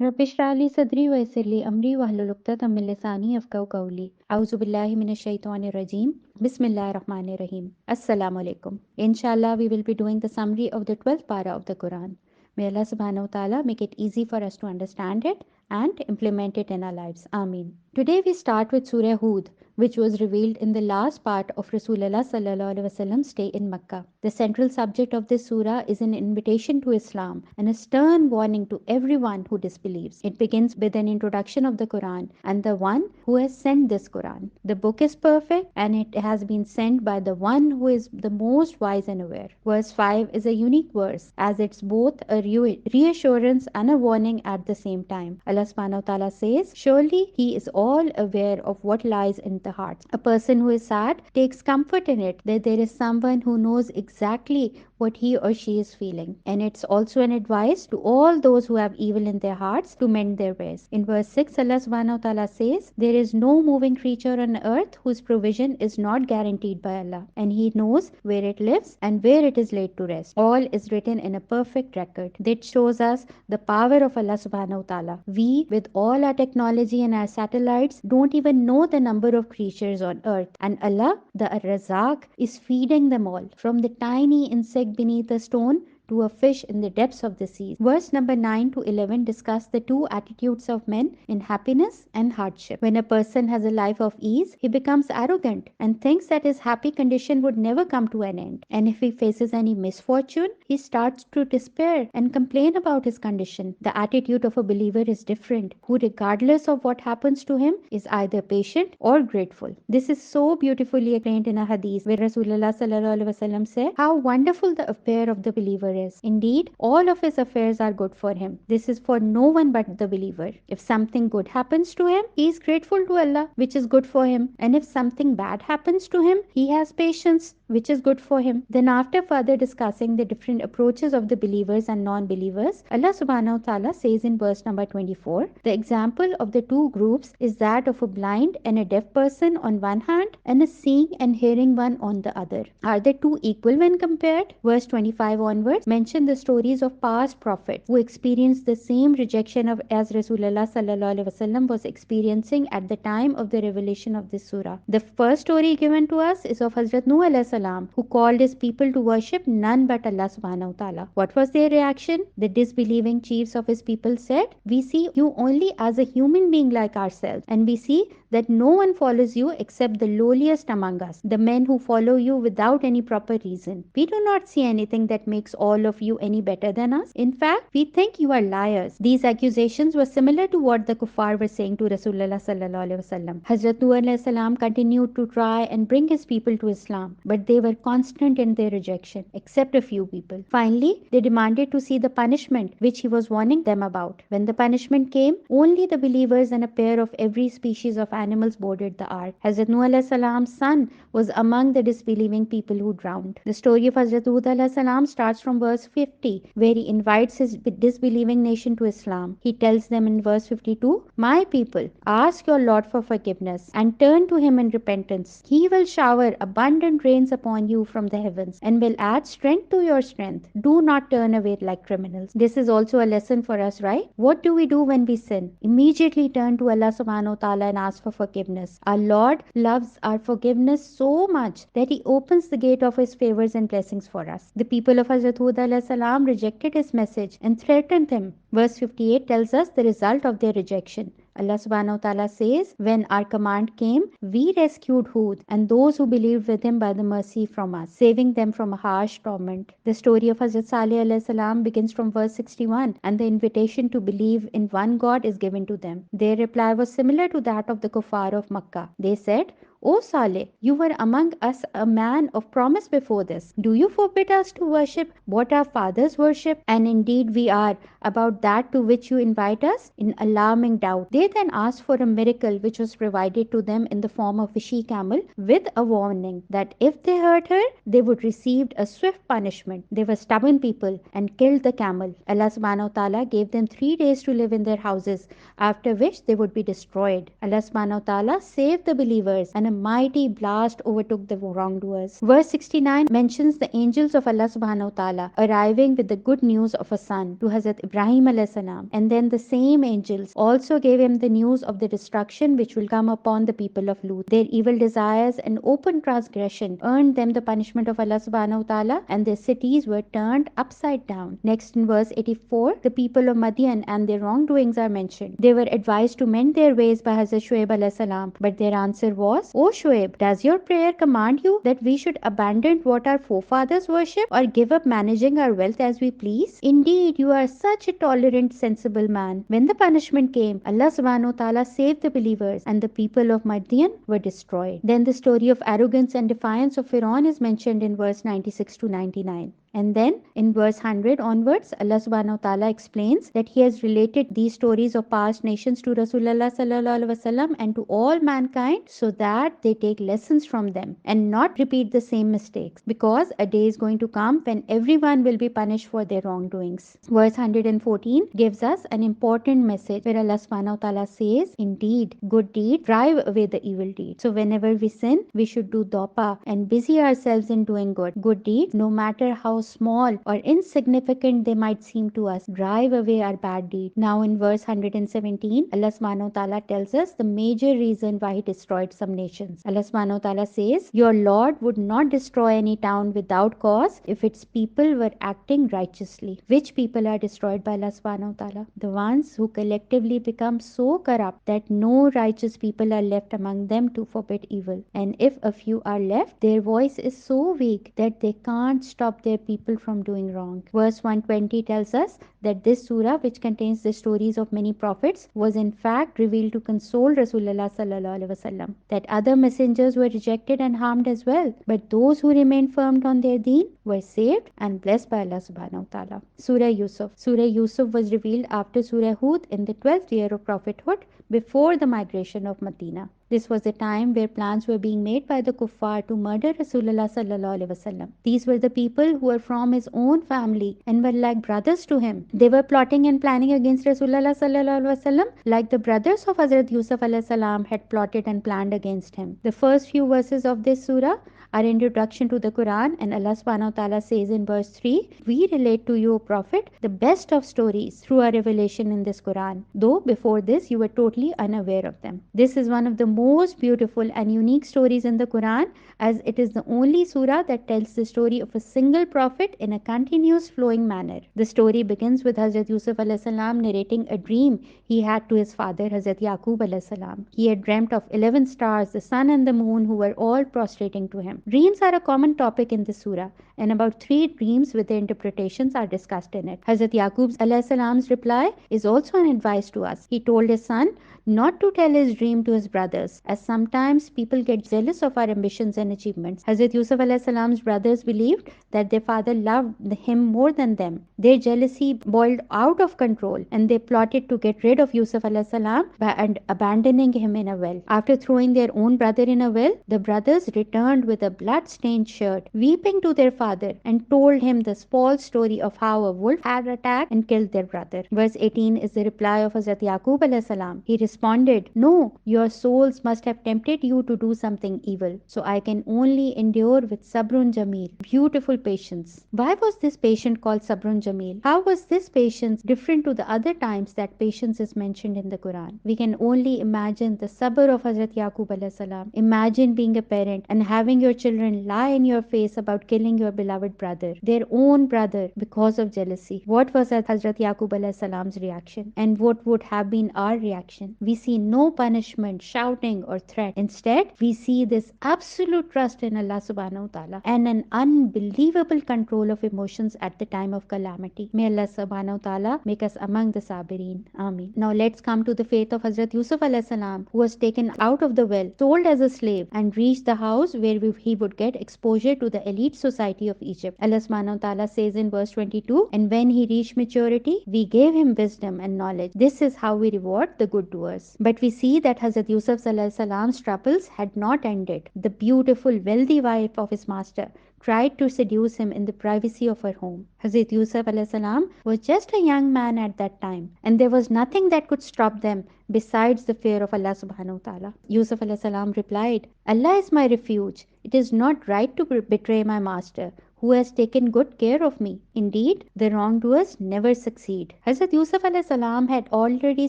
रब इश्रह ली सदरी वयस्सिर ली अमरी वहलुल उक़दतम मिन लिसानी यफ़क़हू क़ौली अऊज़ु बिल्लाहि मिनश शैतानिर रजीम बिस्मिल्लाहिर रहमानिर रहीम अस्सलामु अलैकुम. Inshallah, we will be doing the summary of the 12th para of the Quran. May Allah subhanahu wa ta'ala make it easy for us to understand it and implement it in our lives. Ameen. Today we start with Surah Hud, which was revealed in the last part of Rasulullah sallallahu alaihi wasallam's stay in Mecca. The central subject of this surah is an invitation to Islam and a stern warning to everyone who disbelieves. It begins with an introduction of the Quran and the one who has sent this Quran. The book is perfect and it has been sent by the one who is the most wise and aware. Verse 5 is a unique verse as it's both a reassurance and a warning at the same time. Allah subhanahu wa ta'ala says, surely He is all aware of what lies in the heart. A person who is sad takes comfort in it that there is someone who knows exactly what he or she is feeling. And it's also an advice to all those who have evil in their hearts to mend their ways. In verse 6, Allah subhanahu wa ta'ala says, there is no moving creature on earth whose provision is not guaranteed by Allah. And He knows where it lives and where it is laid to rest. All is written in a perfect record. That shows us the power of Allah subhanahu wa ta'ala. We, with all our technology and our satellites, don't even know the number of creatures on earth. And Allah, the Ar-Razak, is feeding them all. From the tiny insect beneath a stone to a fish in the depths of the seas. Verse number 9 to 11 discuss the two attitudes of men in happiness and hardship. When a person has a life of ease, he becomes arrogant and thinks that his happy condition would never come to an end. And if he faces any misfortune, he starts to despair and complain about his condition. The attitude of a believer is different, who regardless of what happens to him is either patient or grateful. This is so beautifully explained in a hadith where Rasulullah sallallahu alaihi wasallam said how wonderful the affair of the believer is. Indeed, all of his affairs are good for him. This is for no one but the believer. If something good happens to him, he is grateful to Allah, which is good for him. And if something bad happens to him, he has patience, which is good for him. Then after further discussing the different approaches of the believers and non-believers, Allah subhanahu wa ta'ala says in verse number 24, the example of the two groups is that of a blind and a deaf person on one hand and a seeing and hearing one on the other. Are they two equal when compared? Verse 25 onwards mention the stories of past prophets who experienced the same rejection of as Rasulullah sallallahu alaihi wasallam was experiencing at the time of the revelation of this surah. The first story given to us is of Hazrat Nuh alayhi salam, who called his people to worship none but Allah subhanahu wa ta'ala. What was their reaction? The disbelieving chiefs of his people said, we see you only as a human being like ourselves, and we see that no one follows you except the lowliest among us, the men who follow you without any proper reason. We do not see anything that makes all of you any better than us. In fact, we think you are liars. These accusations were similar to what the kuffar were saying to Rasulullah sallallahu alaihi wasallam. Hazrat Nuh alayhi salam continued to try and bring his people to Islam, but they were constant in their rejection, except a few people. Finally, they demanded to see the punishment which he was warning them about. When the punishment came, only the believers and a pair of every species of animals boarded the ark. Hazrat Nuh alayhi salam's son was among the disbelieving people who drowned. The story of Hazrat Hud alayhi salam starts from verse 50, where he invites his disbelieving nation to Islam. He tells them in verse 52, my people, ask your Lord for forgiveness and turn to him in repentance. He will shower abundant rains upon you from the heavens and will add strength to your strength. Do not turn away like criminals. This is also a lesson for us, right? What do we do when we sin? Immediately turn to Allah subhanahu wa ta'ala and ask for forgiveness. Our Lord loves our forgiveness so much that He opens the gate of His favors and blessings for us. The people of Hazrat Hud alayhi salam rejected His message and threatened Him. Verse 58 tells us the result of their rejection. Allah subhanahu wa ta'ala says, when our command came, we rescued Hud and those who believed with him by the mercy from us, saving them from a harsh torment. The story of Hazrat Salih alayhi salam begins from verse 61 and the invitation to believe in one God is given to them. Their reply was similar to that of the kuffar of Makkah. They said, O Saleh, you were among us a man of promise before this. Do you forbid us to worship what our fathers worship? And indeed we are about that to which you invite us in alarming doubt. They then asked for a miracle which was provided to them in the form of a she-camel with a warning that if they hurt her, they would receive a swift punishment. They were stubborn people and killed the camel. Allah subhanahu wa ta'ala gave them 3 days to live in their houses, after which they would be destroyed. Allah subhanahu wa ta'ala saved the believers and a mighty blast overtook the wrongdoers. Verse 69 mentions the angels of Allah subhanahu wa ta'ala arriving with the good news of a son to Hazrat Ibrahim alayhi salam, and then the same angels also gave him the news of the destruction which will come upon the people of Lut. Their evil desires and open transgression earned them the punishment of Allah subhanahu wa ta'ala, and their cities were turned upside down. Next in verse 84, the people of Madian and their wrongdoings are mentioned. They were advised to mend their ways by Hazrat Shuaib alayhi salam, but their answer was, O Shuaib, does your prayer command you that we should abandon what our forefathers worship or give up managing our wealth as we please? Indeed, you are such a tolerant, sensible man. When the punishment came, Allah subhanahu wa ta'ala saved the believers and the people of Madian were destroyed. Then the story of arrogance and defiance of Pharaoh is mentioned in verse 96 to 99. And then in verse 100 onwards, Allah subhanahu wa ta'ala explains that He has related these stories of past nations to Rasulullah sallallahu alaihi wasallam and to all mankind so that they take lessons from them and not repeat the same mistakes, because a day is going to come when everyone will be punished for their wrongdoings. Verse 114 gives us an important message where Allah subhanahu wa ta'ala says, indeed, good deed drive away the evil deed. So whenever we sin, we should do dopa and busy ourselves in doing good deeds, no matter how small or insignificant they might seem to us, drive away our bad deed. Now in verse 117, Allah subhanahu wa ta'ala tells us the major reason why He destroyed some nations. Allah subhanahu wa ta'ala says, your Lord would not destroy any town without cause if its people were acting righteously. Which people are destroyed by Allah subhanahu wa ta'ala? The ones who collectively become so corrupt that no righteous people are left among them to forbid evil. And if a few are left, their voice is so weak that they can't stop their people from doing wrong. Verse 120 tells us that this surah, which contains the stories of many prophets, was in fact revealed to console Rasulullah sallallahu alaihi wasallam, that other messengers were rejected and harmed as well, but those who remained firm on their deen were saved and blessed by Allah subhanahu wa ta'ala. Surah Yusuf. Surah Yusuf was revealed after Surah Hud in the 12th year of prophethood, before the migration of Medina. This was a time where plans were being made by the kuffar to murder Rasulullah sallallahu alaihi wasallam. These were the people who were from his own family and were like brothers to him. They were plotting and planning against Rasulullah sallallahu alaihi wasallam like the brothers of Hazrat Yusuf alayhi salam had plotted and planned against him. The first few verses of this surah are introduction to the Quran, and Allah subhanahu wa ta'ala says in verse 3, we relate to you, O Prophet, the best of stories through our revelation in this Quran, though before this you were totally unaware of them. This is one of the most beautiful and unique stories in the Quran, as it is the only surah that tells the story of a single prophet in a continuous flowing manner. The story begins with Hazrat Yusuf alayhi salam narrating a dream he had to his father Hazrat Yaqub alayhi salam. He had dreamt of 11 stars, the sun and the moon, who were all prostrating to him. Dreams are a common topic in this surah, and about 3 dreams with their interpretations are discussed in it. Hazrat Yaqub alayhi salam's reply is also an advice to us. He told his son not to tell his dream to his brothers, as sometimes people get jealous of our ambitions and achievements. Hazrat Yusuf alayhi salam's brothers believed that their father loved him more than them. Their jealousy boiled out of control, and they plotted to get rid of Yusuf alayhi salam by abandoning him in a well. After throwing their own brother in a well, the brothers returned with a blood-stained shirt, weeping to their father, and told him the false story of how a wolf had attacked and killed their brother. Verse 18 is the reply of Hazrat Yaqub alayhi salam. He responded, no, your souls must have tempted you to do something evil, so I can only endure with sabrun jameel, beautiful patience. Why was this patient called sabrun jameel? How was this patience different to the other times that patience is mentioned in the Quran? We can only imagine the sabr of Hazrat Yaqub alayhi salam. Imagine being a parent and having your children lie in your face about killing your beloved brother, their own brother, because of jealousy. What was Hazrat Yaqub alayhi salam's reaction, and what would have been our reaction? We see no punishment, shouting or threat. Instead, we see this absolute trust in Allah subhanahu wa ta'ala and an unbelievable control of emotions at the time of calamity. May Allah subhanahu wa ta'ala make us among the sabirin. Ameen. Now let's come to the faith of Hazrat Yusuf alayhi salam, who was taken out of the well, sold as a slave, and reached the house where he would get exposure to the elite society of Egypt. Allah subhanahu wa ta'ala says in verse 22, and when he reached maturity, we gave him wisdom and knowledge. This is how we reward the good doers. But we see that Hazrat Yusuf alayhi salam's troubles had not ended. The beautiful, wealthy wife of his master tried to seduce him in the privacy of her home. Hazrat Yusuf alayhi salam was just a young man at that time, and there was nothing that could stop them besides the fear of Allah subhanahu wa ta'ala. Yusuf alayhi salam replied, Allah is my refuge. It is not right to betray my master, who has taken good care of me. Indeed, the wrongdoers never succeed. Hazrat Yusuf alayhi salam had already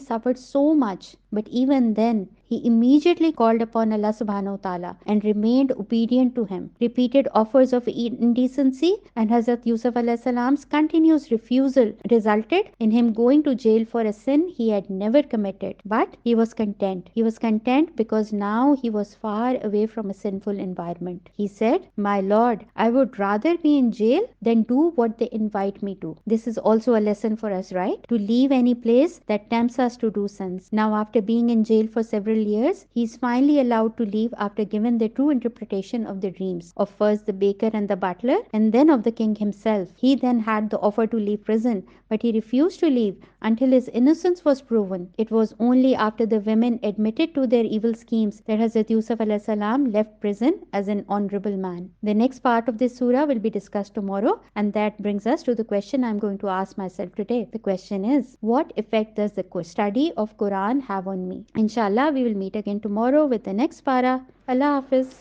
suffered so much, but even then, he immediately called upon Allah subhanahu wa ta'ala and remained obedient to him. Repeated offers of indecency and Hazrat Yusuf alayhi salam's continuous refusal resulted in him going to jail for a sin he had never committed. But he was content. He was content because now he was far away from a sinful environment. He said, My Lord, I would rather be in jail than do what they invite me to. This is also a lesson for us, right? To leave any place that tempts us to do sins. Now, after being in jail for several years, he is finally allowed to leave after given the true interpretation of the dreams of first the baker and the butler, and then of the king himself. He then had the offer to leave prison, but he refused to leave until his innocence was proven. It was only after the women admitted to their evil schemes that Hazrat Yusuf alayhi salam left prison as an honorable man. The next part of this surah will be discussed tomorrow, and that brings us to the question I'm going to ask myself today. The question is, what effect does the study of Quran have on me? Inshallah, we will meet again tomorrow with the next para. Allah Hafiz.